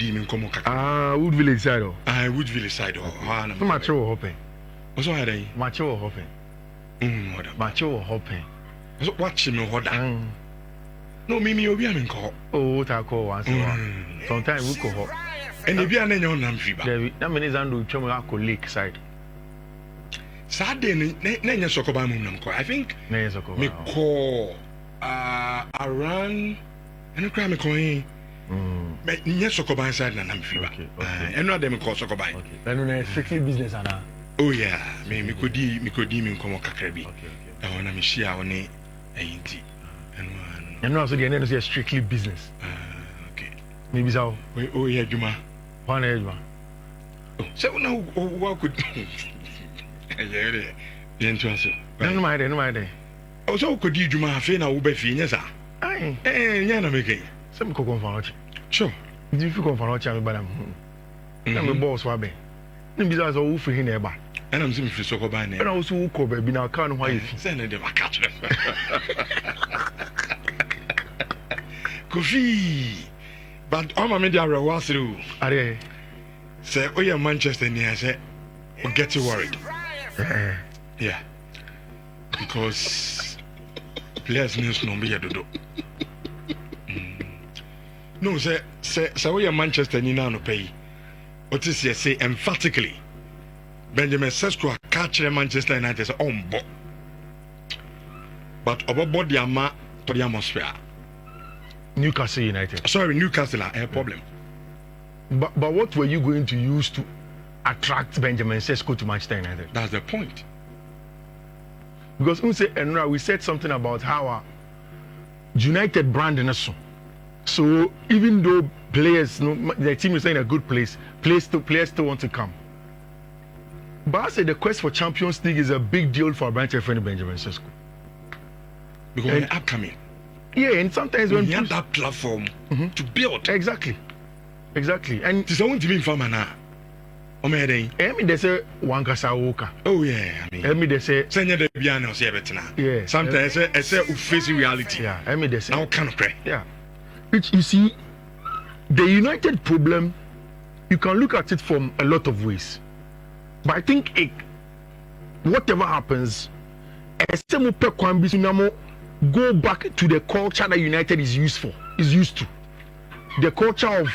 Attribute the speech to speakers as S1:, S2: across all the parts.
S1: di me nkomo kaka.
S2: Ah, Wood Village side.
S1: Wood Village side. Ah, na.
S2: So much o hope.
S1: Oso ha dey.
S2: Much o hope. Much o hope.
S1: So watch me hoda. No me obi am nko.
S2: Oh, ta call once. Sometimes we go.
S1: And if you are not on Fiba,
S2: that means I'm doing Chomako Lake side.
S1: Saturday, Nanya Sokoba Munamko. I think me call around and a crime coin. Yes, Sokoba side and Fiba. And not them call Sokoba.
S2: Then strictly business.
S1: Oh, yeah, me could deem come Kakrabi. I want to share on it.
S2: And also the end is strictly business.
S1: Okay.
S2: Maybe so.
S1: Oh, yeah, Juma.
S2: One age, man.
S1: So now, what could the entrance?
S2: No matter.
S1: Also, could you Juma Fena Ubefi? Yes, sir.
S2: Aye,
S1: Yana making
S2: some cocoa for watch.
S1: Sure.
S2: If you come for watch, I'm a boss, Wabe. Maybe that's all for him ever.
S1: And I'm simply so by
S2: And also, who cover be now can't why you
S1: send them a catch. Coffee. But all my media was through.
S2: Are they?
S1: Say, oh, yeah, Manchester near, say, or get you worried. Yeah. Because players news no be a dodo. No, say, oh, yeah, Manchester near no pay. What is here say emphatically? Benjamin Sesko catch Manchester United on board. But about the ama to the atmosphere.
S2: Newcastle United.
S1: Sorry, Newcastle are a problem.
S2: But what were you going to use to attract Benjamin Sesko to Manchester United?
S1: That's the point.
S2: Because we said something about how our United brand in us. So even though players, the team is in a good place, players still want to come. But I said the quest for Champions League is a big deal for branch friend Benjamin Sesko.
S1: Because they're upcoming.
S2: Yeah, and sometimes when
S1: you have that platform to build.
S2: Exactly. And
S1: it's only to be farmer now. I mean,
S2: they say one Kasawoka.
S1: Oh, yeah.
S2: I mean, they say,
S1: Senya de Biano, say better now.
S2: Yeah.
S1: Sometimes I say, face reality.
S2: Yeah, I mean, they say,
S1: now can't pray.
S2: Yeah. Which you see, the United problem, you can look at it from a lot of ways. But I think whatever happens, go back to the culture that United is used to. The culture of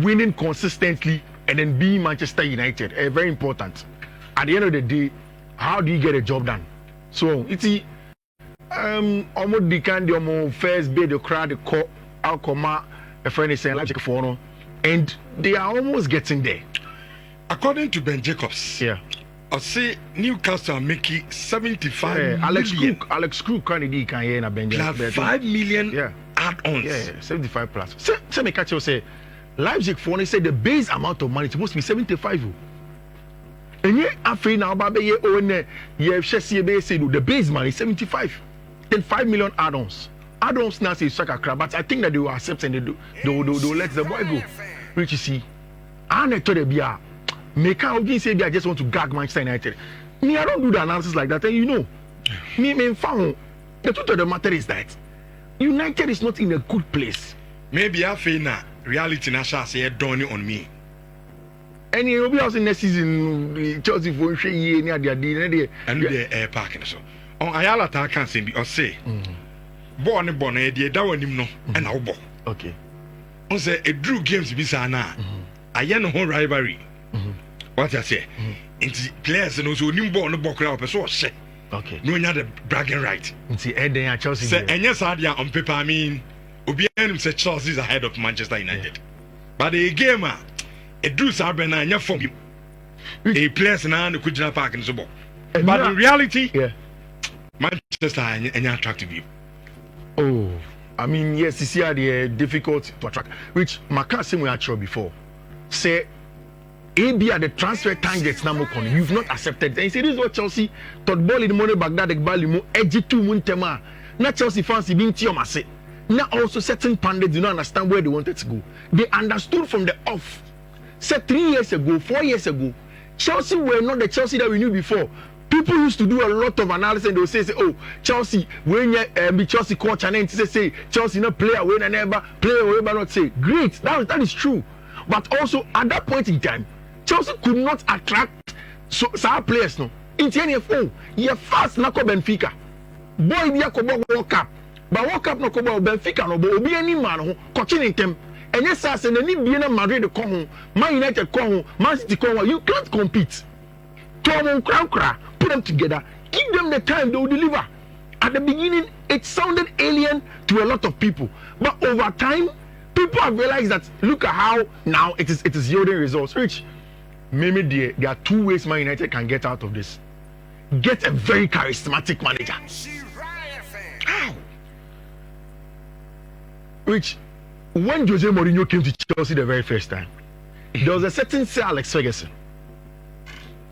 S2: winning consistently and then being Manchester United. Very important. At the end of the day, how do you get a job done? So it's almost the kind of first day the crowd, the call, Alcoma, a friend is saying like for and they are almost getting there.
S1: According to Ben Jacobs,
S2: yeah,
S1: I say Newcastle are making 75
S2: million. Alex Crook can hear na Ben
S1: Jacobs. 5 million add-ons.
S2: Yeah, 75 plus. So me catch you say Leipzig for say the base amount of money is supposed to be 75. And yeah, after now baby ye own ye say the base money is 75. Then 5 million add-ons. Add-ons now say suck a crap, but I think that they will accept and they will let the boy go. Which you see, I to the beer. Make out say I just want to gag Manchester United. Me, I don't do the analysis like that, and you know. Me found the truth of the matter is that United is not in a good place.
S1: Maybe I feel now reality now shall say done on me.
S2: And you know, in next season, Chelsea for a year near the
S1: and the air parking so. On Ayala ta can say or say born that one him no and I'll
S2: okay.
S1: On say a drew games be sana. I know whole rivalry. What I say, it's players and also new born the book out, so say,
S2: okay,
S1: no other bragging right.
S2: It's the Eden and Chelsea.
S1: Say, and yes, on paper, I mean, Obian said Chelsea is ahead of Manchester United. But the game, a Drew Sabena and your form, a players now the Kujina Park and so on. But in reality, Manchester and attractive you.
S2: Oh, I mean, yes, you see, they difficult to attract, which Macassim we had shown before. Say, AB at the transfer targets now you've not accepted. And you say this is what Chelsea thought ball in the money back that the Balimo edgy to Muntema. Not Chelsea fans being Tiomase. Now also certain pundits do not understand where they wanted to go. They understood from the off. Said 3 years ago, 4 years ago, Chelsea were not the Chelsea that we knew before. People used to do a lot of analysis and they would say, oh, Chelsea, when you be Chelsea coach and then say Chelsea no player, when I never player, whatever not say. Great, that is true. But also at that point in time, Chelsea could not attract some players. No, in TNF, you're fast na ko Benfica. Boy, we are World Cup. But World Cup no ko Benfica no, but obi any man ho coaching them. And yes, I say, any being Madrid the come, Man United come, Man City come, you can't compete. Put them together, give them the time, they will deliver. At the beginning, it sounded alien to a lot of people, but over time, people have realized that look at how now it is yielding results. Rich, maybe there are two ways Man United can get out of this. Get a very charismatic manager. How? Rich, when Jose Mourinho came to Chelsea the very first time, there was a certain Sir Alex Ferguson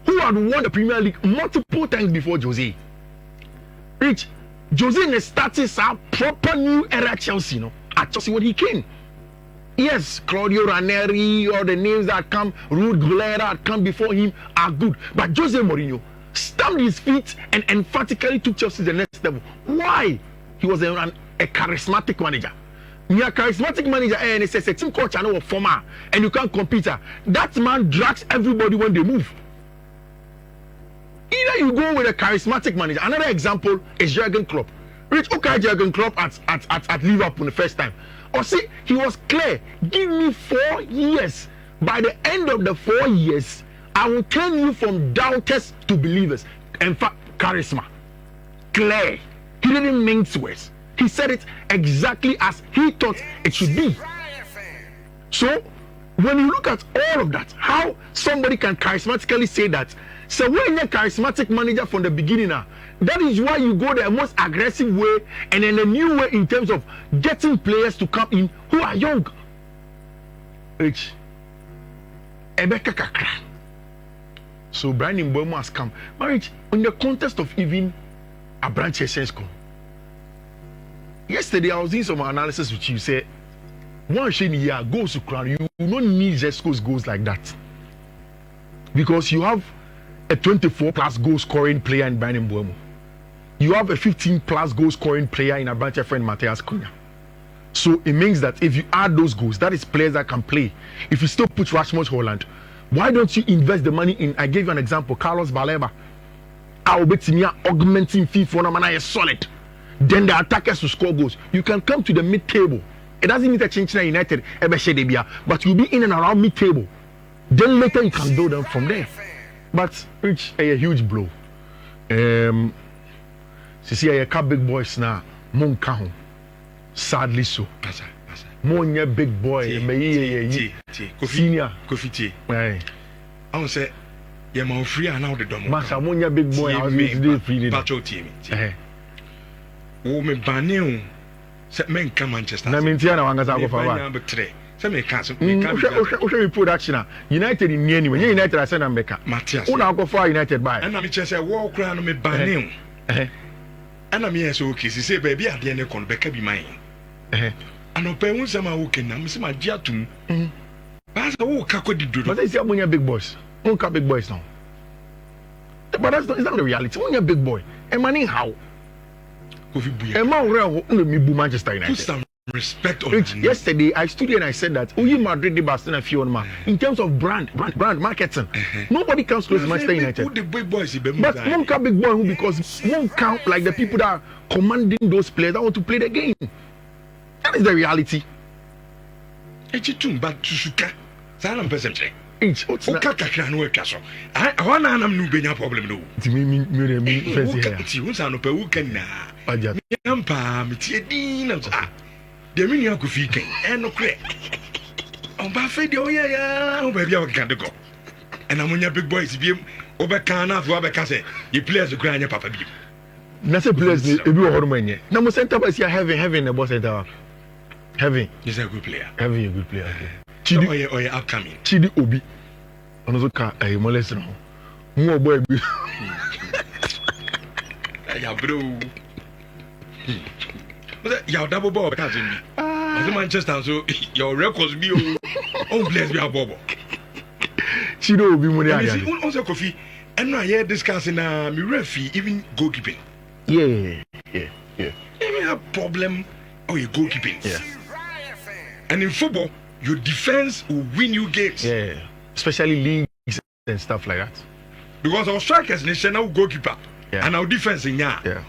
S2: who had won the Premier League multiple times before Jose. Rich, Jose started a proper new era Chelsea, at Chelsea when he came. Yes, Claudio Ranieri or the names that come, Ruud Gullit that come before him are good. But Jose Mourinho stamped his feet and emphatically took Chelsea to the next level. Why? He was a charismatic manager. You're a charismatic manager and it says a team coach and a former and you can't compete. That man drags everybody when they move. Either you go with a charismatic manager. Another example is Jurgen Klopp. Rich, okay, Jurgen Klopp at Liverpool the first time. Or see, he was clear. Give me 4 years. By the end of the 4 years, I will turn you from doubters to believers. In fact, charisma. Clear. He didn't mince words. He said it exactly as he thought it should be. So, when you look at all of that, how somebody can charismatically say that, so when you're a charismatic manager from the beginning, that is why you go the most aggressive way and in a new way in terms of getting players to come in who are young. Rich. So Brandon Mbeumo has come. Marriage, in the context of even a branch Sesko. Yesterday I was doing some analysis with you. Say one year goes to crown. You don't need Sesko's goals like that. Because you have a 24 plus goal scoring player in Brandon Mbeumo. You have a 15 plus goal scoring player in a branch friend Matheus Cunha. So it means that if you add those goals, that is players that can play. If you still put Rasmus Hojlund, why don't you invest the money in, I gave you an example, Carlos Baleba. I will bet me augmenting fee for Namana is solid. Then the attackers will score goals. You can come to the mid-table. It doesn't need to change to United, but you'll be in and around mid-table. Then later you can build them from there. But it's a huge blow. See, I have big boys now. Monka, sadly so. Monya big boy, senior.
S1: Kofi. I will say, you're free and now the dome.
S2: Masa Monya big boy, I was free.
S1: Patrol team. Oh, me banning. Set men come Manchester.
S2: I mean, Tiana Wangas go for
S1: number 3. Some may cancel.
S2: We put action. United in Niani. United, I said, I'm Becca.
S1: Matthias.
S2: Who now go for United by?
S1: And I'm just a walk around me banning. And I'm here so okay. She say, baby, at the end of the Becca be mine. And no parents are walking. I'm my jatum. But I walk a good do.
S2: But they say, when you're big boys, won't come big boys now. But that's not the reality. When you're big boy, and money how? And Manchester United.
S1: Put some respect on it.
S2: Yesterday, I stood here and I said that Madrid, the Barcelona, Fiona, in terms of brand marketing, nobody comes close to Manchester United.
S1: The big boys,
S2: but won't count big boy because won't count like the people that are commanding those players that want to play the game. That is the reality.
S1: But Susuka, Salam Peasantry. I want to problem. No,
S2: it's me,
S1: the minion could feed and no crack. On Buffet, oh, baby, I can't go. And I'm on your big boys, if you over can't Robert Casse, you play as a grand papa.
S2: That's a place if you are Romania. No center was here having the boss center. Heavy
S1: is a good player.
S2: Heavy a good player.
S1: Chidi or upcoming.
S2: Chidi Obi. Another car, a molest now. More boy.
S1: Yeah, bro. Your double ball cousin. As a Manchester, so your records be oh, bless me, Bobo.
S2: Chido will be money.
S1: Also, coffee. And now here discussing me referee, even goalkeeping.
S2: Yeah.
S1: Even a problem or your goalkeeping.
S2: Yeah.
S1: And in football, your defense will win you games.
S2: Yeah, especially leagues and stuff like that.
S1: Because our strikers national goalkeeper and our defense in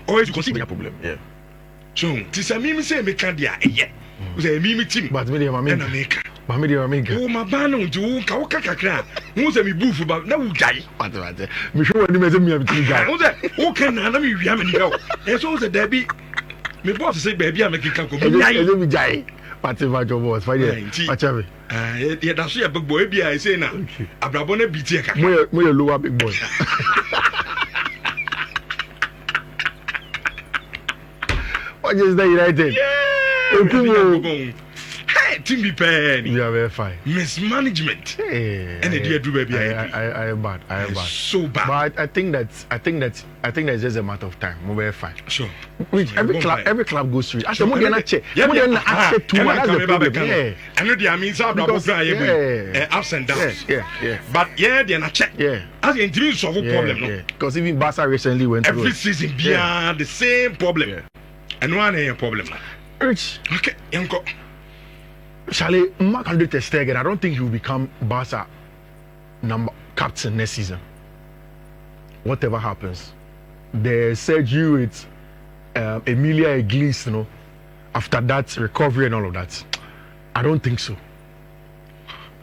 S1: always consider
S2: a problem. Yeah.
S1: So, this is me say me can dia say me team.
S2: But me dey make. But me dey make.
S1: Oh my banu to ka waka kakra. Who say me boof ba na wo jai.
S2: What. Me show when me say me am team guy.
S1: Who say who can na me wi am ni go. E so say there be me boss say baby am make kan ko me jai.
S2: Me jai. But my job was fine. Watch out.
S1: Yeah, that's your big boy be I say na. Abrabo na bi tie kakra.
S2: Mo lower big boy. Manchester United.
S1: Yeah. Hey, team be pen.
S2: We are very fine.
S1: Mismanagement.
S2: Hey,
S1: and they do baby.
S2: I am bad. I am bad.
S1: So bad.
S2: But I think that's just a matter of time. We're very fine.
S1: Sure.
S2: Which every club goes through. As the more they check, more they check too much. That's the problem. Yeah.
S1: I know the means how ups and downs.
S2: Yeah.
S1: But they're not check.
S2: Yeah.
S1: As the interview solve a problem.
S2: Yeah. Because even Barça recently went through
S1: every season beyond the same problem.
S2: Yeah.
S1: And one a problem.
S2: Rich.
S1: Okay, Yanko.
S2: Charlie, Marc-Andre ter Stegen, I don't think he will become Barca captain next season. Whatever happens. They said you with Emilia Iglesias, after that recovery and all of that. I don't think so.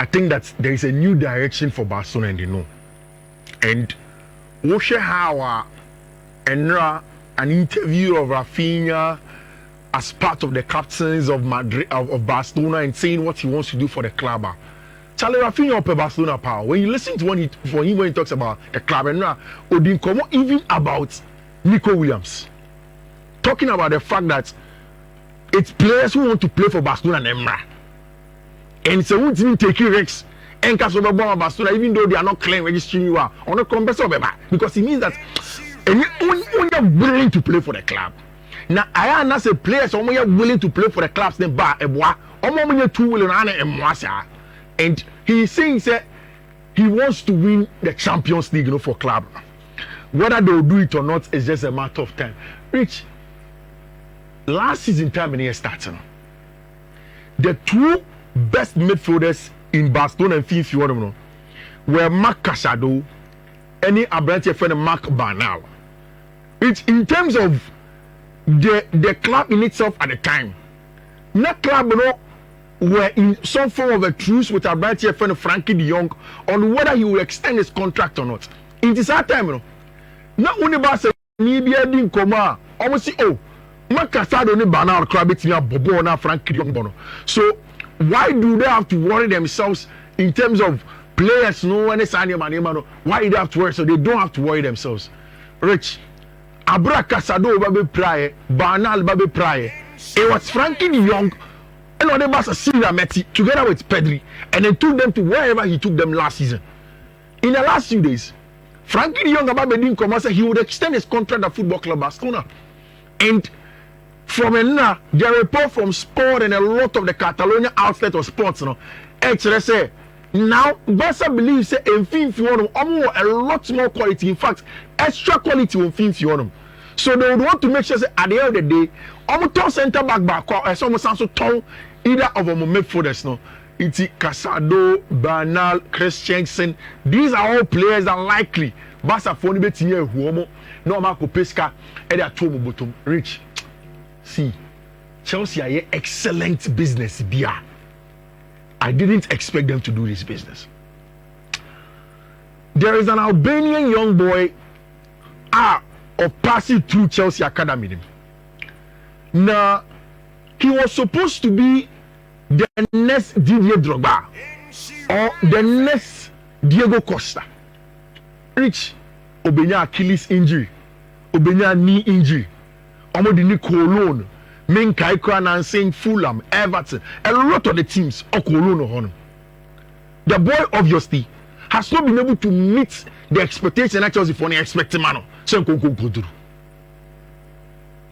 S2: I think that there is a new direction for Barcelona and they know. And Oshe Hawa and an interview of Rafinha as part of the captains of Madrid of Barcelona and saying what he wants to do for the club. Charlie Rafinha up Barcelona power. When you listen to when he talks about the club and Odin even about Nico Williams, talking about the fact that it's players who want to play for Barcelona and Emra, and so won't even take risks. And Barcelona, even though they are not claiming registering you are on a compressor because it means that and when you're willing to play for the club. Now I am not a player, so when you're willing to play for the clubs, then bar a boy, or you're too willing and he's saying that he wants to win the Champions League, for club. Whether they'll do it or not is just a matter of time. Rich, last season time when he started, the two best midfielders in Barcelona and FIFA were Marc Casado and Abrantes friend Marc Bernal. It's in terms of the club in itself at the time. That club, were in some form of a truce with Abrantes friend Frankie de Jong on whether he will extend his contract or not. It is that time, Not only Barca media didn't come out. Almost Marc Casado ni Bernal club it's near Bobo na Frankie de Jong. So why do they have to worry themselves in terms of players? Why do they have to worry? So they don't have to worry themselves. Rich, Abra Casado babe prayer, Bernal babe prayer. It was Frankie de Jong and other Barca Syria Messi together with Pedri, and then took them to wherever he took them last season. In the last few days, Frankie de Jong about didn't come and say he would extend his contract at Football Club Barcelona. And from the report from Sport and a lot of the Catalonia outlet of sports, actually say now Barca believes say a lot more quality. In fact, extra quality on Finfion. So they would want to make sure say at the end of the day, almost center back almost also turn either of them midfielders. It's Casado, Bernal, Christensen. These are all players that likely Barca for bet here who no Marco Pesca and their two bottom rich. See, Chelsea are excellent business beer. I didn't expect them to do this business. There is an Albanian young boy of passing through Chelsea Academy. Now, he was supposed to be the next Didier Drogba or the next Diego Costa. Rich, Obenya Achilles injury, Obenya knee injury, Omodini Cologne, Menkai Kran saying Fulham, Everton, a lot of the teams are Cologne. The boy obviously has not been able to meet the expectation that Chelsea for the expected man.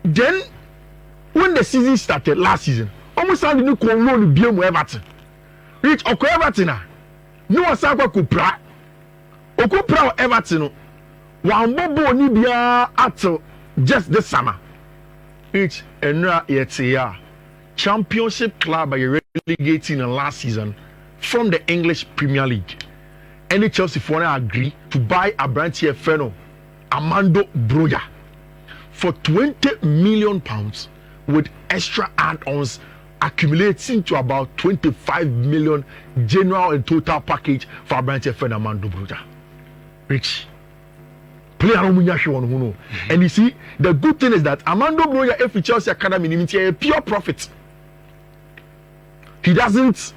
S2: Then, when the season started last season, almost started to Cologne be Everton. Rich Oko Everton, no one saw Kupra. Okupra Everton, one bobo Nibia at just this summer. Rich and yet Championship club by relegating last season from the English Premier League. Any Chelsea for agree to buy a branch here, Feno Armando Broja, for £20 million with extra add-ons accumulating to about 25 million general and total package for a branch here, Feno Armando Broja. Rich. Player and you see, the good thing is that Armando Broja, if Chelsea Academy, is a pure profit. He doesn't.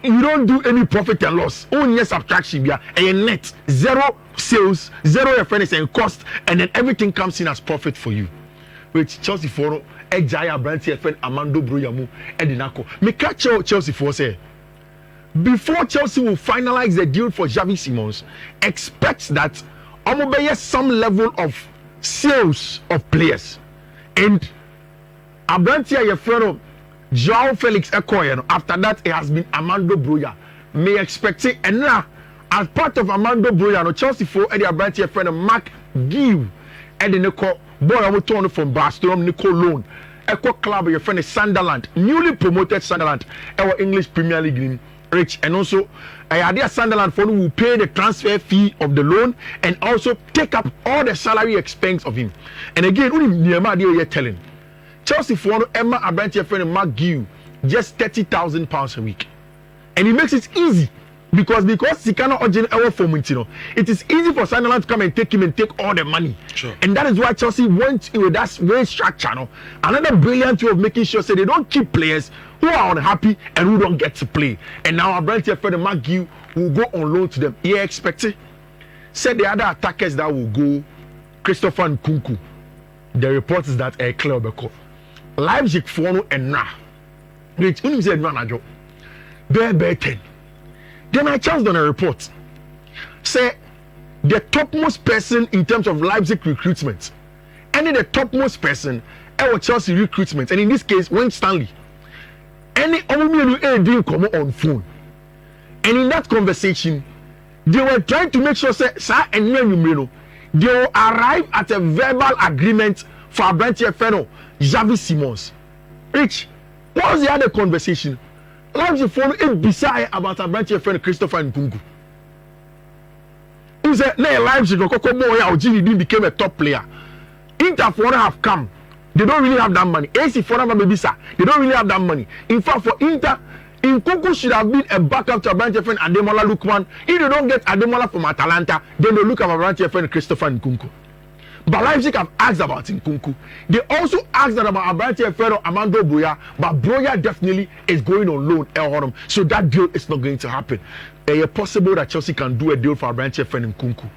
S2: You don't do any profit and loss. Only subtraction, yeah, and net zero sales, zero reference and cost, and then everything comes in as profit for you. Which Chelsea for a giant brand here, friend Armando Brojamu, Edinako. Me catch Chelsea for say before Chelsea will finalize the deal for Javi Simons, expect that Omobeye some level of sales of players and a brand here, your friend. João Felix Ekoyen. After that, it has been Armando Broja. May expect it. And now, as part of Armando Broja, no Chelsea for Eddie Abranti, friend Mark Give, Eddie Nico, boy, I will turn from Barcelona, Nico Loan, Echo Club, your friend is Sunderland, newly promoted Sunderland, our English Premier League, Rich, and also, idea Sunderland for will pay the transfer fee of the loan and also take up all the salary expense of him. And again, only Nehemiah you're telling. Chelsea for Emma Abranti friend Mark Gill just £30,000 a week, and it makes it easy because he cannot urgent our form, it is easy for Sunderland to come and take him and take all the money.
S1: Sure. And
S2: that is why Chelsea went with that way structure. No? Another brilliant way of making sure they don't keep players who are unhappy and who don't get to play. And now Abranti friend Mark Gill will go on loan to them. He expected. Said the other attackers that will go, Christopher Nkunku. The report is that clear because Leipzig for no and now. Which when you said no job. Bear 10. Then I chanced on a report. Say the topmost person in terms of Leipzig recruitment. Any the topmost person our Chelsea recruitment. And in this case, Wayne Stanley. Any only didn't come on phone. And in that conversation, they were trying to make sure say sir and you they will arrive at a verbal agreement for Abranti Feno, Javi Simons. Rich, what was the other conversation? Leipzig phone is beside about Abranti Feno, Christopher Nkunku. Who said, no, Leipzig became a top player. Inter for have come. They don't really have that money. AC for baby sir. They don't really have that money. In fact, for Inter, Nkunku should have been a backup to Abranti friend Ademola Lookman. If they don't get Ademola from Atalanta, then they look at Abranti friend Christopher Nkunku. But Leipzig have asked about Nkunku. They also asked about Abranti friend Armando Broja, but Broja definitely is going on loan. So that deal is not going to happen. It's possible that Chelsea can do a deal for Abranti friend Nkunku.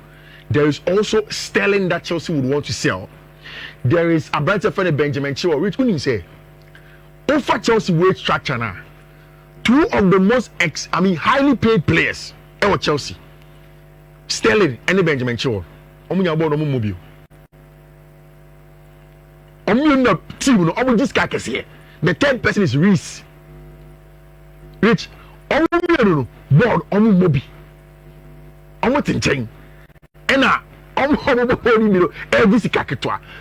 S2: There is also Sterling that Chelsea would want to sell. There is Abranti friend Benjamin Chilwell. Which couldn't say? Over Chelsea wage structure now. Two of the most highly paid players at Chelsea, Sterling and Benjamin Chilwell. Mobile. The team, the third person is Reece. Rich, board, Mobi.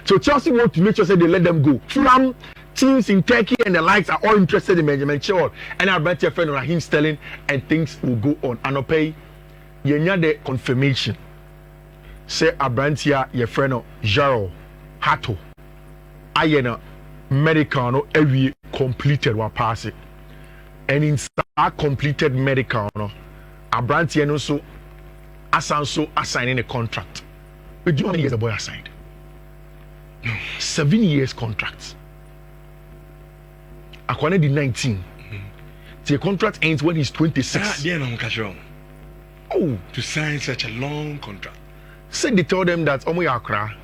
S2: So Chelsea want to make sure that they let them go. Fulham, teams in Turkey and the likes are all interested in Benjamin Chilwell and Abranti friend Raheem Sterling, and things will go on. Anopay, you need the confirmation. Say Abranti, your friend Jaro Hato, Ayena medical no every completed one pass it, and in that completed medical no Abranti no so Asanso assigning a contract. But do you know how many years the boy assigned? 7 years contract. According to 19. The contract ends when he's 26.
S1: Oh, to sign such a long contract.
S2: Said they tell them that Omo Yakra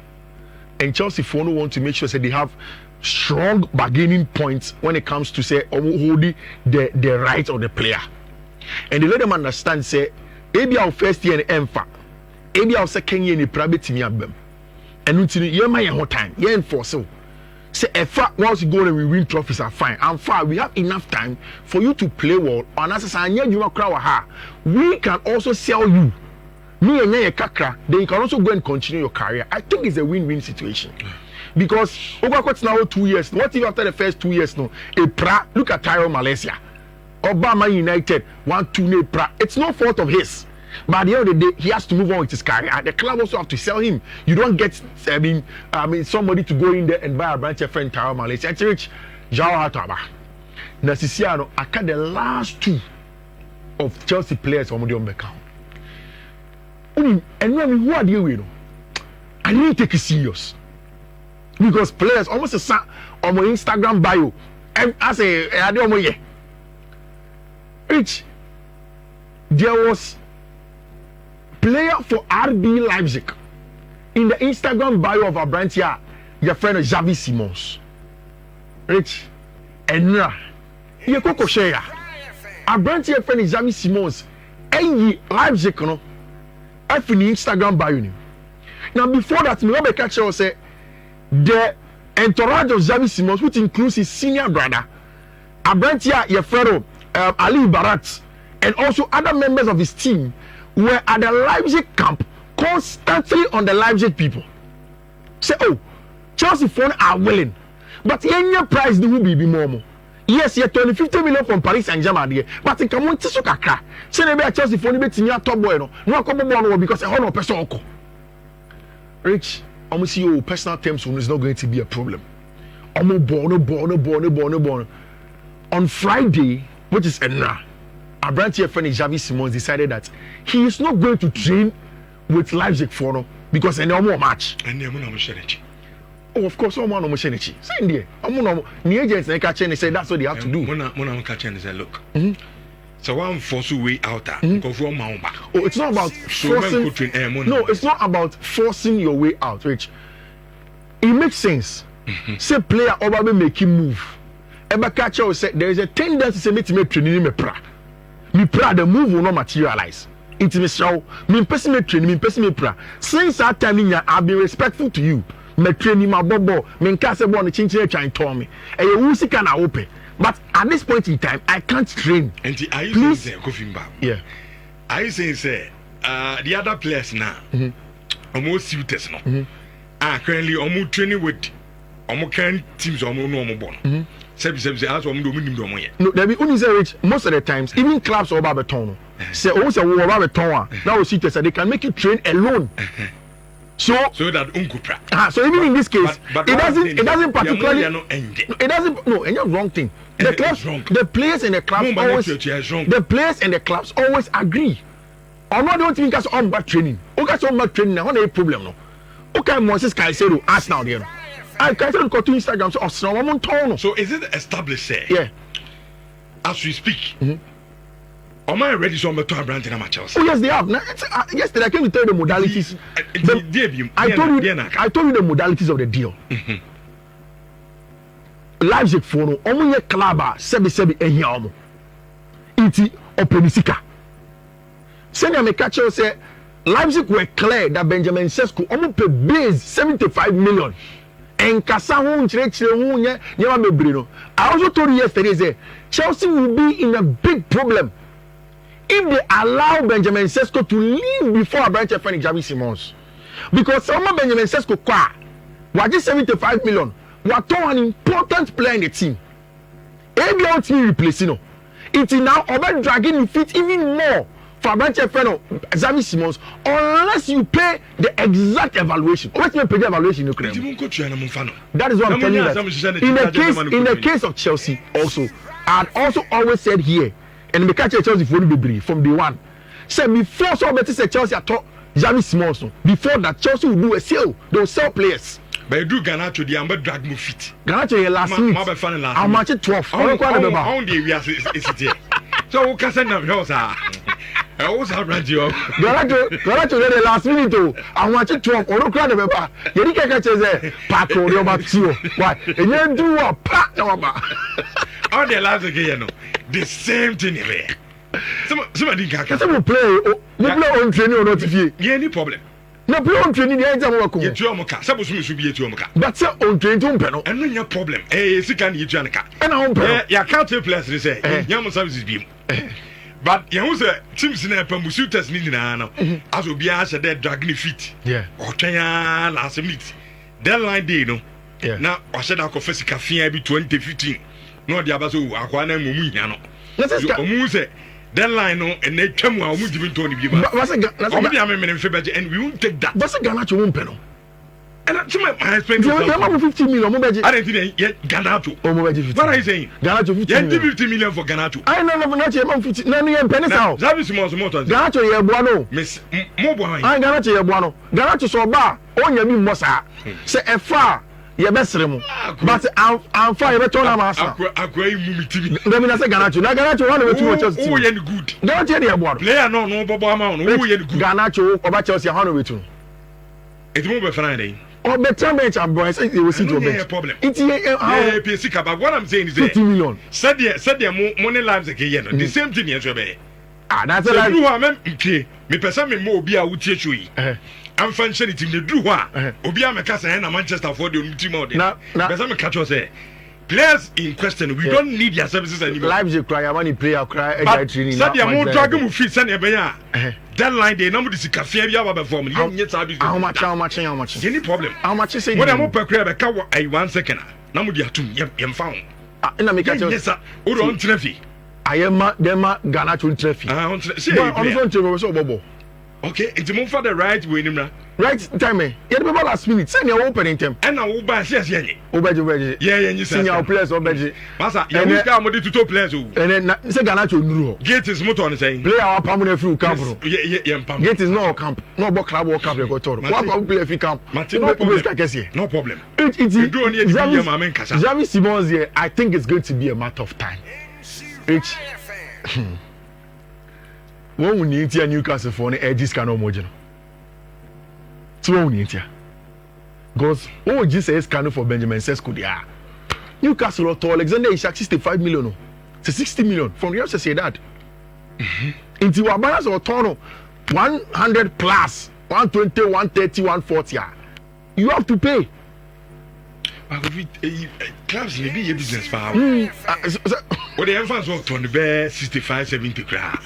S2: and Chelsea Fono want to make sure that they have strong bargaining points when it comes to say holding the right of the player. And they let them understand say maybe our first year in EMFA, maybe our second year in the private team abem. And until you my whole time, you enforce so. Say if once you go and we win trophies are fine. And far we have enough time for you to play well. And as we can also sell you. Me and your kakra, then you can also go and continue your career. I think it's a win-win situation. Because over now 2 years. What if after the first 2 years no? Look at Tyrone Malaysia. Obama United 1-2 pra. It's no fault of his. But at the end of the day, he has to move on with his career. The club also have to sell him. You don't get, I mean, somebody to go in there and buy a branch of friend Tower Malaysia. It's rich. Jao Hataba. Nasisiano, I cut the last 2 of Chelsea players on the account. And who are you know? I didn't take it serious. Because players almost on my Instagram bio. I say, I don't know. Rich, there was player for RB Leipzig in the Instagram bio of our branch here, your friend Javi Simons. Rich, and you could share. Our branch here, friend Javi Simons, and Leipzig, no, I finished Instagram bio. Now, before that, me be catch you say the entourage of Javi Simons, which includes his senior brother, our branch here, your friend Ali Barat, and also other members of his team were at the Leipzig camp constantly on the Leipzig people. Say, oh, Chelsea fans are willing, but any price they will be more. Yes, you're 50 million from Paris Saint-Germain, but it can want to so kakra. Say maybe a Chelsea fan be tinya top boy no come more because a whole person oko. Rich, almost your personal terms is not going to be a problem. Born. On Friday, which is Enra, our branch here friend Javi Simons decided that he is not going to train with Leipzig for because a normal match.
S1: And
S2: oh, of course, I'm on Say there, I'm on the agents and catching. They say that's what they have to do.
S1: Mona catching and say, look. So one force way out there.
S2: Oh, it's not about forcing. No, it's not about forcing your way out, Rich. It makes sense. Say player over make him move. Ebakacha will say there is a tendency to say me training me pra. Me pra the move will not materialize. It may show me person me training me person me pra. Since that time I've been respectful to you. Me training my bobo. Me nkase bo on chinchine trying to me. And you will see can I open. But at this point in time, I can't train.
S1: And are you saying Kofinba?
S2: Yeah.
S1: Are you saying say the other players now? Almost suitors no. Currently almost training with almost current teams almost no born. No, there be only say Rich most of the times, even clubs or Babaton. Say also Babaton. Now see so they can make you train alone. So that unkupra.
S2: So even in this case,
S1: but
S2: it doesn't particularly it doesn't no any wrong thing. The clubs, the players and the clubs always the players and the clubs always agree. Or not don't think that's on bad training. Okay, so bad training now no problem no. Okay, Moses Caicedo ask now there. I can't go to Instagram
S1: so is it established there?
S2: Yeah.
S1: As we speak. Am I ready to to brand in Chelsea?
S2: Oh yes, they have. Now, yesterday I came to tell you the modalities. I told you the modalities of the deal. Leipzig for no omo ye club sebi ehia omo. Iti openisika. Senior me catch you say Leipzig were clear that Benjamin Sesko omo pay base 75 million. And Kasa won I also told you yesterday say Chelsea will be in a big problem if they allow Benjamin Sesko to leave before a branch of Javi Simons. Because some Benjamin Sesko was just 75 million. Was an important player in the team. Maybe our team replacing. It is now about dragging the feet even more for a branch of Javi Simons unless you pay the exact evaluation. What you pay the evaluation in Ukraine? That is what I'm telling you. That in the case of Chelsea, also, I also always said here, and we catch Chelsea from day one. Say before so better say Chelsea at Javi Simons. Before that, Chelsea will do a sale. They will sell players.
S1: But you do Garnacho, the amber drag move fit.
S2: Garnacho last minute. How much? 12.
S1: How do we are it? So who can send them house? I always have read you.
S2: Garnacho the last minute too. I want you 12. Or crowd the paper. You didn't catch us pack or your matio. Why? And you do a pack number.
S1: All the last again, the same thing here. Somebody can catch.
S2: Some play. We play on training or not if you.
S1: Any problem.
S2: No play on training. The exam work.
S1: You two moka. Suppose we should be a two moka.
S2: But say on training to peno.
S1: And no problem. Eh, si can you do anaka.
S2: And on peno.
S1: Yeah, can't tell players to say. Yamu services be. But you know the teams in a Pamusutas need now. As will be asked that dragging feet.
S2: Yeah.
S1: Or Kenya last minute. Deadline day, no.
S2: Yeah.
S1: Now I said I confess cafe be 2015. No, the Abazo, Aquana Mumino. Omu say deadline no and they twam a omu dibin Tony Biba. Omu dey amemene mfe and we won't take that.
S2: But Garnacho won't pay no.
S1: And some I explain to
S2: you. 50 million omu beji.
S1: I don't think yet Garnacho.
S2: Omu beji 50.
S1: What are you saying?
S2: Garnacho 50 million.
S1: 50 million for Garnacho.
S2: I know not you 50. No no penny sao.
S1: Javi Simons motor.
S2: Garnacho ye boa no.
S1: Miss mo boa.
S2: I Garnacho ye boa no. Garnacho so ba onya bi mo sa. Say efa ye besere mu. But I'm fine be turn am asa.
S1: Akwa mu mitimi.
S2: Dem na say Garnacho. Na Garnacho one way too much Chelsea.
S1: Who ye good?
S2: Garnacho ye boa.
S1: Player no bobo ama no. Who ye good?
S2: Garnacho oba Chelsea how no way too.
S1: It mo be Friday.
S2: Or better bench and boys, it will see to a bench.
S1: Problem.
S2: It's
S1: PSC, but what I'm saying is
S2: 50 million.
S1: Said the money lives again. The same thing as well.
S2: That's a lie.
S1: You are me person me mo be a utie chui. I'm functioning in the do wa. Obi am kasa na Manchester for the team out there. Na person me catch us say players in question we don't need their services anymore.
S2: Leipzig cry money player cry training.
S1: Said the mo drag mu fit send e be ya. Deadline day number this cafe bia ba perform.
S2: How much?
S1: Any problem?
S2: How much is it?
S1: When I'm up per crab ka 1 second. Na mo dia tum yem found.
S2: Na me catch us.
S1: Yes sir. O don trefi.
S2: Ayema dem Garnacho trefi.
S1: On
S2: trefi so bobo.
S1: Okay, it's more for the right way,
S2: right time. You the people last minute. Send your opening time.
S1: And now, yes,
S2: Obeji.
S1: Yeah,
S2: senior players, Obeji.
S1: Masa, you will come with the 2 players.
S2: And then say Garnacho Nuro.
S1: Gate is motor on saying.
S2: Play our permanent free camp.
S1: Yeah,
S2: Gate is no camp. No book club or camp. You go to. What play free camp?
S1: No problem.
S2: It's Javi Simons here. I think it's going to be a matter of time. When we need to Newcastle for an edges can homogen. So we need to. Because what just says can for Benjamin Sesko there. Newcastle to Alexander Isak 65 million. To 60 million from Real Sociedad. Into our balance or turn 100 plus 120, 130, 140. You have to pay.
S1: Clubs may be a business power. What the infants work on the bear 65, 70 crowd.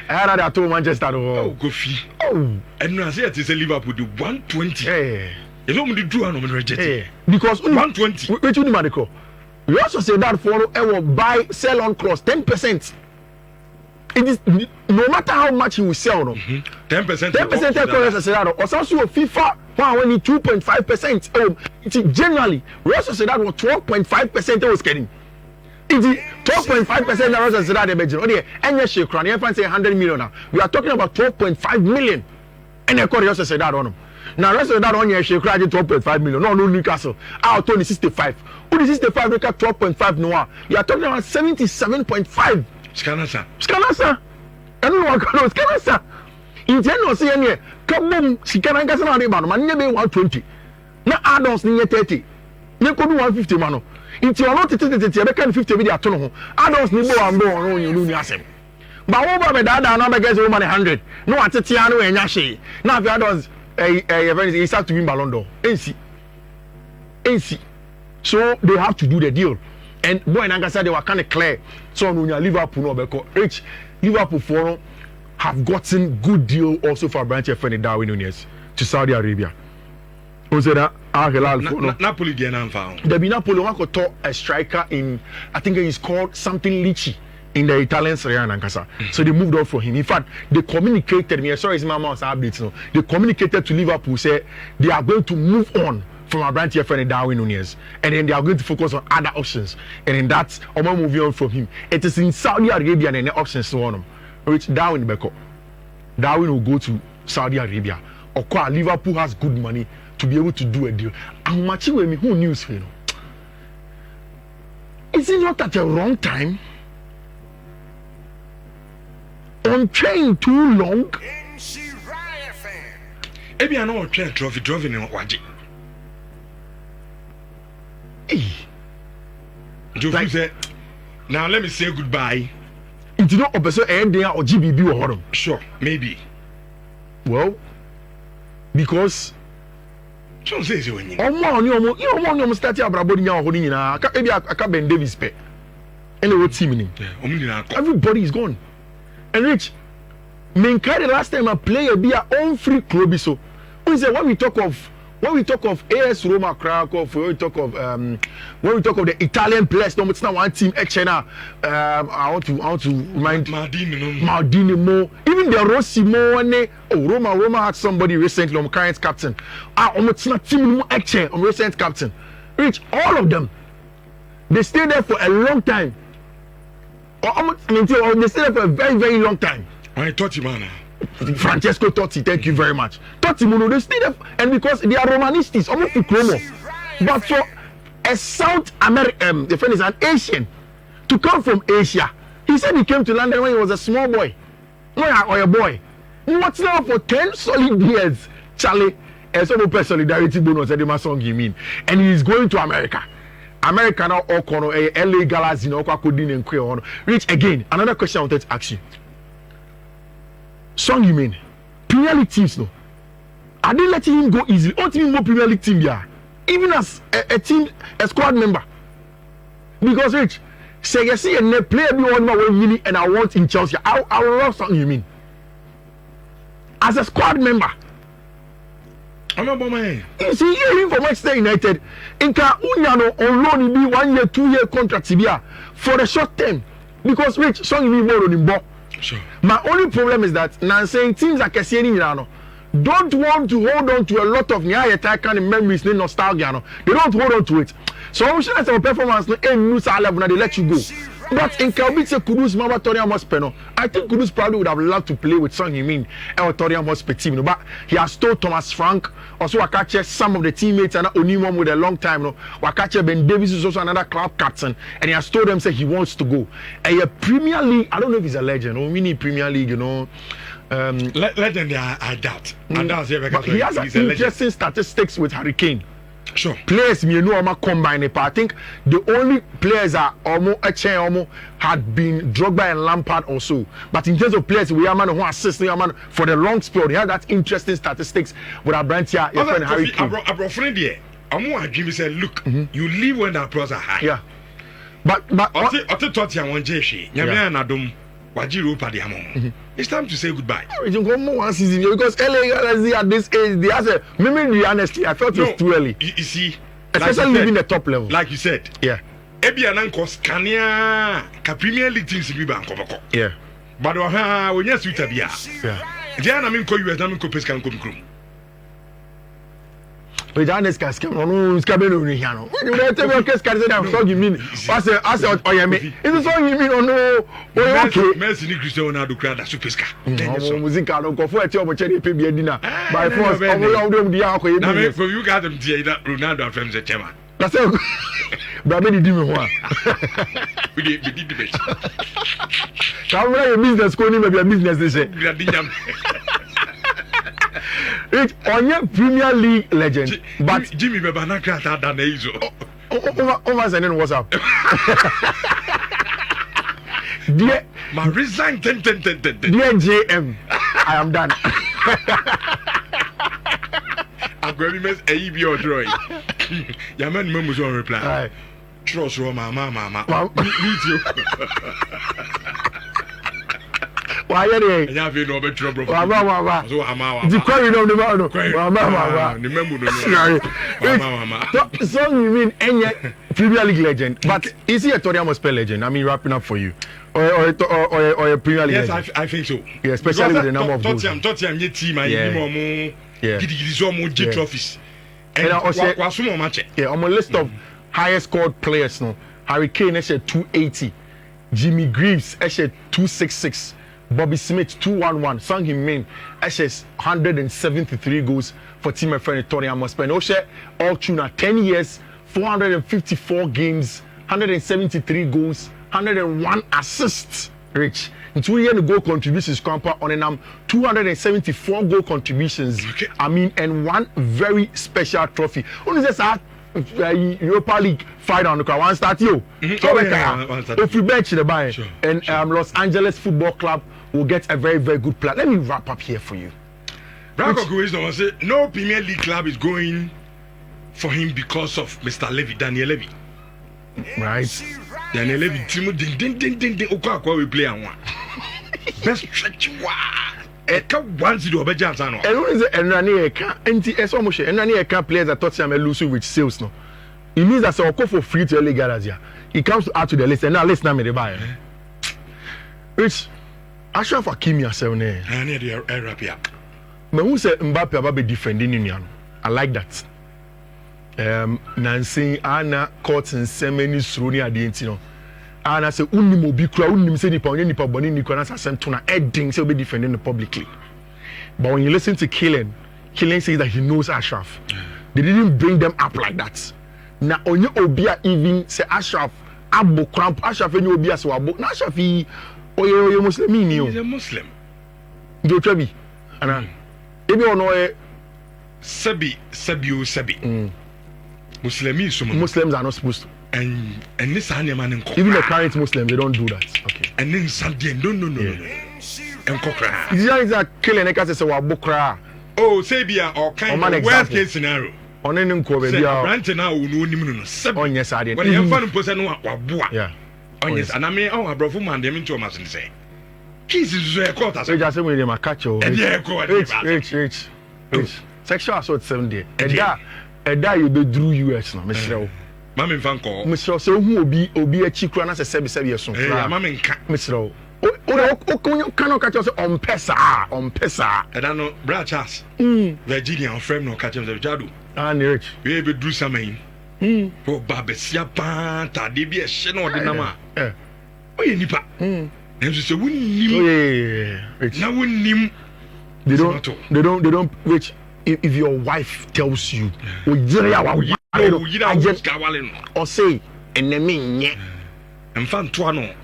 S2: I had that to Manchester.
S1: Oh, go fee. Oh, and now say it is a Liverpool do 120.
S2: Hey,
S1: you don't need to do an reject.
S2: Because
S1: 120.
S2: Which you medical. We also say that for our buy sell on clause 10%. It is no matter how much he will sell. No, 10%. 10% or also FIFA. Wow, only 2.5%. Oh, it's generally we also say that was 12.5% was getting. It's 12.5% that was that the okay, and yes, she crown. If I say 100 million now, we are talking about 12.5 million. And the also said that on them. Now, rest of that on your she crown 12.5 million. No, Newcastle. Our Tony 65. Who is 65? Look at 12.5 Noah. You are talking about 77.5. Scanasa. I don't know what kind of Scanasa. In general, say any come on, Scanasa na de man. Man, you be 120. Now, add-ons near 30. You could do 150 man. It's your not to 50 video at home. Adults need more and more on you lose yourself. But over the data, now guess over 100. No, at Tiano and Yashi. Now, the adults, it's have to win Ballon d'Or. AC. So they have to do the deal. And boy, and I said they were kind of clear. So, Liverpool, no, because rich Liverpool forum have gotten good deal also for Branch F. Darwin Nunez to Saudi Arabia. Who said that?
S1: Napoli didn't found.
S2: The Napoli want to talk a striker in, I think he's called something Lichi in the Italian Serie A Nankasa. So they moved on for him. In fact, they communicated me. Sorry, it's my mom's updates. No, they communicated to Liverpool, say they are going to move on from our branch friend Darwin Nunez, and then they are going to focus on other options. And in that, I'm moving on from him. It is in Saudi Arabia and the options so on. Which Darwin Beko. Darwin will go to Saudi Arabia. Or Liverpool has good money to be able to do a deal. I'm matching with me. Who news for you? Is it not at a wrong time? On train too long?
S1: Maybe I know a train trophy driving in Waji. Joe said, now let me say goodbye.
S2: It's not a person ending or GBB or Hodom.
S1: Sure, maybe.
S2: Well, because
S1: so says you when you
S2: almost started about maybe I can't Ben Davis pay. And the team everybody is gone. And Rich, the last time I play a beer own free club. So when we talk of when we talk of AS Roma, Krakow, when we talk of the Italian players, no, it's not one team. I want to remind Maldini Mo, even the Rossi Mo. Roma had somebody recently, current captain. It's not team recent captain. Rich, all of them, they stay there for a long time. They stay there for a very, very long time.
S1: I thought you, man.
S2: Francesco Totti, thank you very much. Totti, they stay there, and because they are Romanistas, almost for Como. But for a South American, the friend is an Asian, to come from Asia, he said he came to London when he was a small boy, or a boy. What's now for 10 solid years, Charlie? And some solidarity bonus, that song you mean, and he is going to America. America now, all corner, LA Galas, and Queer. Rich, again, another question I wanted to ask you. Song you mean? Premier League teams, no? Are they letting him go easily? What do you mean more Premier League team, yeah? Even as a team, a squad member. Because, Rich, say you see a player be on my way, and I want in Chelsea. I will love something you mean. As a squad member.
S1: I'm about my.
S2: You see, hearing from Manchester United, Inka Unyano on loan be 1 year, 2 year contract for the short term. Because, Rich, song you mean more on him, but.
S1: Sure.
S2: My only problem is that now saying teams like Kessiani don't want to hold on to a lot of kind of memories, nostalgia. They don't hold on to it. So I'm sure that's a performance level, they let you go. But in Kalbitse Kudus Mama Torian Hospital, I think Kudus probably would have loved to play with Son Heung-min and Torian Hospital team. But he has told Thomas Frank, also Wakache, some of the teammates and Onimom with a long time. Wakache Ben Davis is also another club captain, and he has told them say he wants to go. And a Premier League, I don't know if he's a legend or mini Premier League,
S1: Legend, I doubt.
S2: But he has interesting statistics with Harry Kane.
S1: Sure.
S2: Players me know I'm combine it. I think the only players are almost had been Drogba and Lampard also. But in terms of players, we are man who assist man for the long spell. They have that interesting statistics with our brand here. Your friend Harry Kane.
S1: Our friend here, I'm going to give you say, look, you leave when the applause are high.
S2: Yeah. But
S1: I thought you want Jeshi. Yamia it's time to say goodbye.
S2: One season because LA at this age, they have maybe honestly, I felt it was too early.
S1: You see,
S2: especially living the top level.
S1: Like you said,
S2: yeah.
S1: Ebianankos Kania, Premier League teams in Biban.
S2: Yeah.
S1: But when you're sweet, yeah. Diana Minko, you as Naminko Pescan Kum.
S2: With honest casket, no scabino. You tell me, okay, scarcity, I'm so you mean. I said, oh, yeah, me. It's so you mean, oh, no. Okay.
S1: Mercy, Christian, now do crowd as Supersca.
S2: Music, I don't go for a job, cherry pay dinner. By force, all of them, the alcohol.
S1: Now, for you got them, Ronaldo from the chairman.
S2: That's it. But I didn't do one.
S1: We did the best.
S2: Come on, your business, going maybe a business, they say. It's on your Premier League legend, but
S1: Jimmy Bebanaka had done Azo.
S2: Over sending WhatsApp. Dear,
S1: my resign,
S2: dear JM, I am done.
S1: I'm going to miss AEB or Troy. Your man members will reply. Trust Roma, Mama. Meet you.
S2: Why are they?
S1: And have you no better trouble?
S2: So I'm the quarry of the man. So you mean any Premier League legend? But is he a Torian Spell legend? I mean, wrapping up for you, or a Premier League legend?
S1: Yes, I think so.
S2: Yeah, especially with the number of goals.
S1: Tottenham, your team, I give trophies. And
S2: on my list of highest scored players, no, Harry Kane has 280, Jimmy Greaves has 266. Bobby Smith 211, Son Heung-min HS 173 goals for team my friend Torian Mospen. Oshe all tuna 10 years, 454 games, 173 goals, 101 assists. Rich. In 2 years goal contributions compa on an 274 goal contributions.
S1: Okay.
S2: I mean, and one very special trophy. Only just Europa League final on the one start you. If you bench the buy and Los Angeles Football Club will get a very, very good plan. Let me wrap up here for you.
S1: No Premier League club is going for him because of Mr. Levy, Daniel Levy.
S2: Right.
S1: Daniel Levy, Timo, we play on one. Best stretch. Eka once do obeja ansano.
S2: And what is it? And Rani Eka, NTS almost, and Rani Eka players that Tottenham and lose with sales. No, it means that so for free to early Galaxia. He comes out to the list and now let's not me the buy. Which Ashraf Hakimi yourself ne.
S1: I need the Arabia.
S2: But who said Mbappe about be defending Union? I like that. Nancy Anna courts and semeni suruni adientino. Anna say unimo bi kura unim say nipa onye nipa boni ni kura na asem to na edding say be defending the publicly. But when you listen to Kane says that he knows Ashraf. They didn't bring them up like that. Na onye obia even say Ashraf abo cramp Ashraf any obia so abo. Na Ashraf he oye Muslim ni o.
S1: He's a Muslim.
S2: Do trabi. Ana. Ebi ono
S1: Sabi.
S2: Muslims are not supposed to.
S1: And this animal
S2: even the current Muslims, they don't do that. Okay.
S1: And then Sunday, no. And Kokra.
S2: It's like killing a cat as a bokra.
S1: Oh, Sabia or kind of worst case scenario.
S2: On any cover,
S1: Ranting now, no,
S2: on yes, I did.
S1: But you have fun person who
S2: yeah.
S1: On yes, and I mean, oh, I brought from man, them into a mass and say, Jesus is a quarter.
S2: So just when they catch you. Rich. Sexual assault 7 days. And that you be drew US now, Mr.
S1: Mammy Van Call.
S2: Mr. So who will be a chick run as a 7 years old.
S1: Mammy,
S2: Mr. Oh, cannot catch us on Pesa.
S1: And I know Brad Charles, Virginia, or friend, no catch him the Jadu.
S2: And rich.
S1: We ever do something. For Babesia Panta, DB, Shannon, the Nama. Oh, you nipa. And she said, we knew.
S2: Now
S1: we knew.
S2: They don't, Rich. If your wife tells you, or say, and then me,
S1: and fan tuano,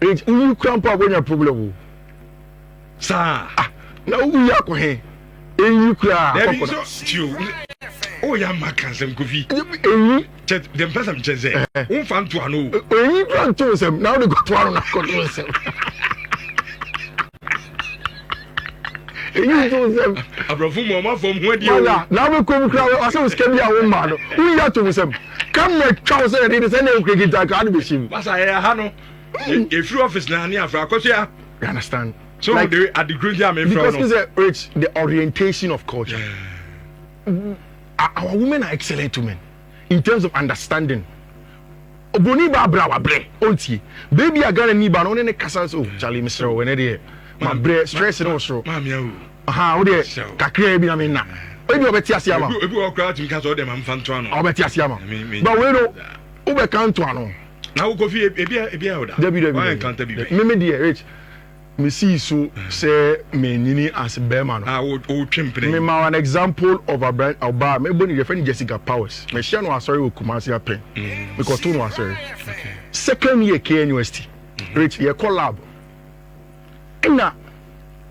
S2: you cramp up when you're problem.
S1: Sir,
S2: now we are here. You cry.
S1: Oh, yeah, my cousin Goofy. The person says, oh, fan tuano.
S2: You can't tell them now they got one. You told them.
S1: Abrafuma from where you
S2: are. Now we come crowd. I said, "Can be a woman." We are to them. Come make Charles and it is any cricket that can be seen.
S1: But I have if you office now near Fracosia.
S2: You understand?
S1: So like, they at the Green Jam in front
S2: of Rich, the orientation of culture. Our women are excellent women in terms of understanding. Boniba brawa bre, onti. Baby, I got a niba on any castle. Oh, Charlie, Mr. Wenedy. My bread stress and also.
S1: Mamma,
S2: how there? Kakre be amina. Obi obeti asiama.
S1: Obi o crowd in case all them am fantuano.
S2: Obeti asiama. But we no ube kantuano.
S1: Now go fi ebia oda. Why encounter be.
S2: Me dey rich. Me see so say me nini as bearman.
S1: O twempene.
S2: Me ma an example of a brand oba me boni the friend Jessica Powers. Me share no sorry o Kumasi apen. Because two no sorry. Second year K University. Rich ye collab. Na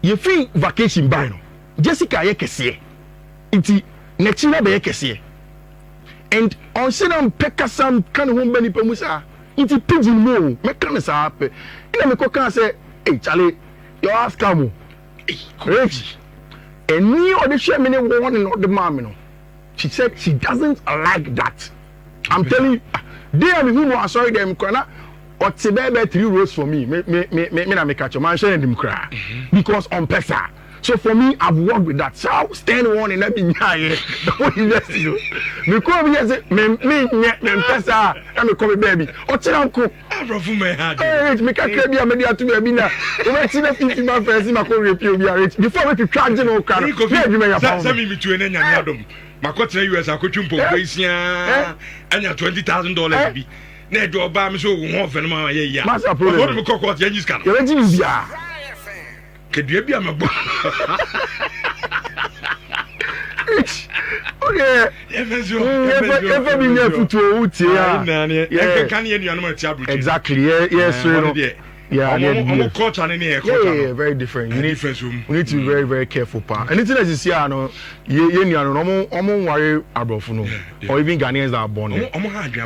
S2: you free vacation by no Jessica ye kese nti next year be ye kese and on sinam pekasam kan ho bani pamusa nti pidgin mo me kan sa pe ina me ko kan say hey Charlie your ass come rich and me or the share me one and the mom no she said she doesn't like that. I'm telling you they are who no sorry them kwana or Tibebe 3 rows for me na me catch man share them cry because on pesa. So for me I've worked with that. So stand one in that be nyaye what you just do me come here say me pesa and me come baby o tira nko
S1: arofu me hard
S2: eh me ka kra bia me dia to baby na o me tina 50 man first ma ko repi obi rich before we to charge no car me adwuma ya fa
S1: say me bitu ene nyame adom makotena US akotwumpo kwaisia anya $20,000 bi na do ba me so wo ho fe no ma ye ya
S2: master problem
S1: o me kokot ya nyiska no
S2: ye reji bia
S1: kedua bia me bo
S2: okay ever be near futu o tie ya
S1: kan ye nuanu ma ti abru
S2: exactly yes no
S1: yeah culture
S2: yeah very different. You need to be very very careful pa anything that you see no ye nuanu omo worry abrofu no or even Ghanaians that are born there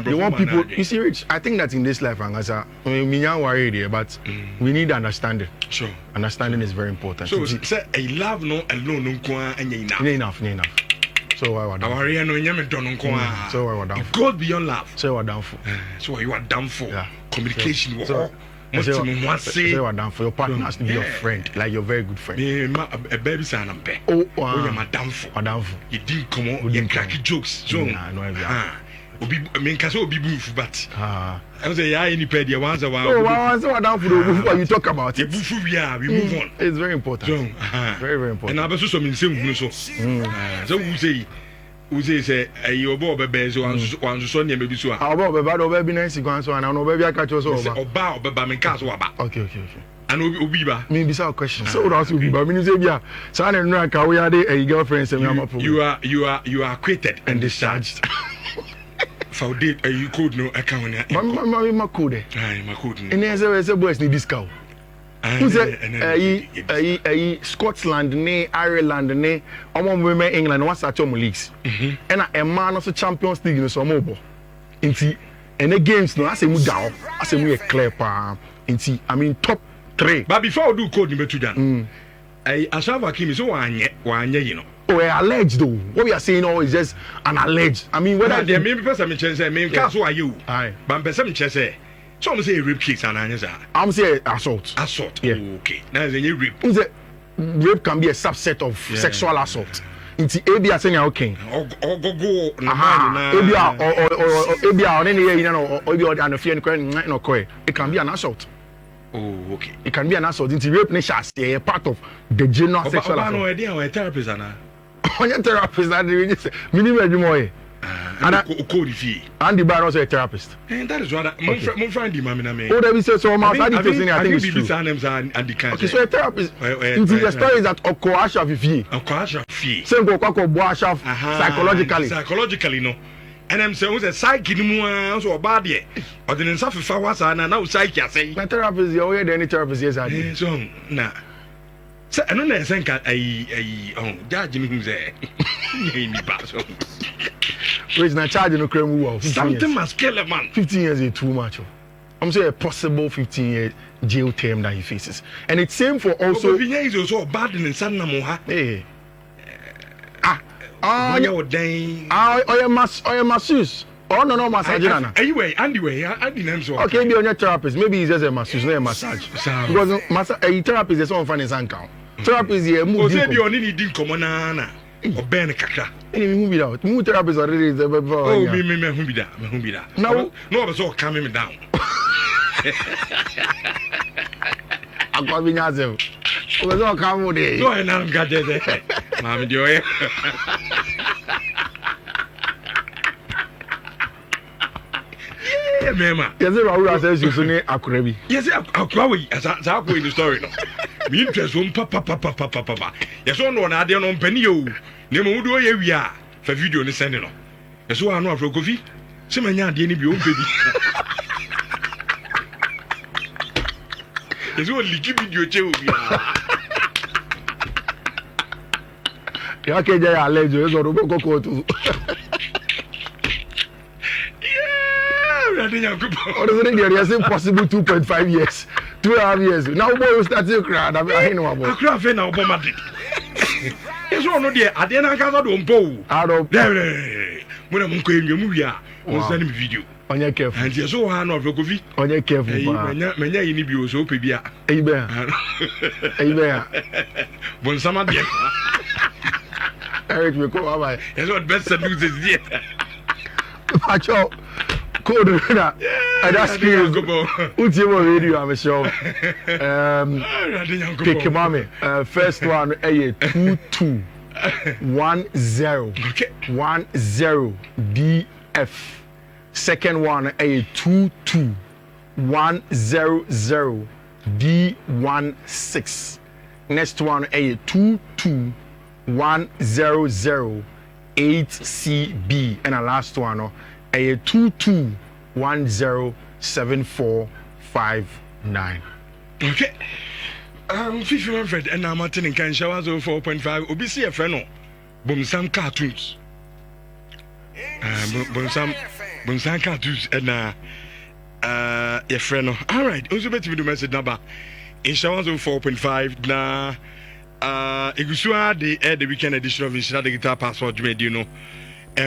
S2: they want people you see Rich I think that in this life angasa me nyan worry there but we need understanding.
S1: Sure,
S2: understanding is very important.
S1: So say a love no alone no kwa enya
S2: enough so why were
S1: our no nyame don nko
S2: so why were down
S1: God beyond love
S2: so were down for
S1: so you are down for communication Most of them want to say
S2: down for your partner has to be your friend, like your very good friend.
S1: A baby son and pay.
S2: Oh,
S1: you're madam for. You didn't come on, you cracky jokes. So, Obi Minkaso be boof, but I was a Nipedia once a while.
S2: Oh, down for the you talk about it.
S1: We move on.
S2: It's very important. Very, very important.
S1: And I was also in some so who say your boy baby so one son maybe so.
S2: Our boy baby nice so and I know baby I catch us over.
S1: Oba Minkaso aba.
S2: Okay.
S1: And Obiba.
S2: Me be a question. So also Obiba. Me say bia. So I know ka we are a girlfriend say me am problem.
S1: You are acquitted and discharged. For date you code no account.
S2: My code.
S1: My code.
S2: And say boys need discount. Who say Scotland ne Ireland ne omo women England what's at your leagues. And a man also Champions League no so mo. Inti and games no I say mu down. I say mu clear pa. Inti I mean top 3.
S1: But before I do code number 2 dan. Ashafa Kimi so wanye you know.
S2: Oh, alleged though. What we are saying now is just an alleged. I mean, whether
S1: they maybe person me say, me so are you? Aye. But person me say, so I'm say rape case and answer.
S2: I'm say assault.
S1: Assault.
S2: Yeah.
S1: Okay. Now is a rape.
S2: Rape can be a subset of sexual assault. It's ABA saying okay.
S1: Or go.
S2: ABA on any you know or ABA and fear no koi. It can be an assault.
S1: Oh, okay.
S2: It can be an assault. It's rape nation a part of the general sexual assault.
S1: No idea how a therapist ana.
S2: On your therapist that you say minimum anymore.
S1: And code fee.
S2: And the bar also a therapist.
S1: And that is what my friend the mamma me.
S2: Oh, they say so my I think it's true.
S1: And the kind.
S2: Okay, so a therapist. The story is that Okoasha fee.
S1: Okoasha fee.
S2: Same go boasha psychologically.
S1: Psychologically no. And I'm saying was psyche no so bad here. Or the nsa fa wasa na now psyche say.
S2: My therapist you hear any therapist yes I.
S1: So na. So I don't know think judge me who say. Ni pass.
S2: Which na charge no crem wo.
S1: Something must kill a man.
S2: 15 years is too much. I'm saying a possible 15-year jail term that he faces. And it's same for also
S1: is also bad in San Namoha.
S2: Hey. Masseuse. Oh no massage
S1: anyway Andy name so.
S2: Okay, be on your therapist. Maybe he's just a masseuse, not a massage. Because a therapist is someone finding his account. Therapist is a move.
S1: Say be only need common or ben kakra.
S2: Any move it out. Move therapist already is before.
S1: Oh, me who be that. No, so calm me down.
S2: I'm coming myself. Was all calm day.
S1: No, and I'm got there. Mammy Joy. Yeah, mama.
S2: Yes, I says you soon Akurebi.
S1: Yes, Akwawi, as I go in the story. Me interest one papa. Yes, one I don't know penny you. Nemo do we are for video in the sending. Yes, one know for coffee. Some man, the baby. Yes, only give me your chill.
S2: Ya ke ja alejo so ro go ko tu.
S1: Yeah,
S2: what is it there? Yes, impossible 2.5 years. 2.5 years. Now boy start to cry. I know about.
S1: I cry for now Madrid. Yes, one no there. Ade na ka do mpo.
S2: Ado.
S1: There. Mo na mo ko enwe mu wi a. Mo send me video.
S2: Onye careful.
S1: And yes, so ha no for coffee.
S2: Onye careful.
S1: Menya yi ni bi o so pe bia.
S2: Eyibe.
S1: Bon sama dia.
S2: Eric me ko bye.
S1: Yes, what best to do this there.
S2: Pacho. Code na. I just feel uti mo radio am show. Pick mommy. First one 2210.
S1: Okay.
S2: 10 DF. Second one 22100 D16. Next one 22100 8CB. And the last one 22107459.
S1: Okay. 5100 and I'm attending can showers 4.5. Obi see a friend Bumsam cartoons. Bumsam cartoons and your friend. All right. Also better with the message number in showers 4.5 na Igusua the weekend edition of Inside the Guitar Password you know.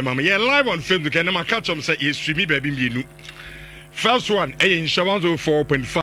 S1: Mama, yeah, live on Facebook and I'm catch them say yes, streamy baby. First one, in Shawans 4.5.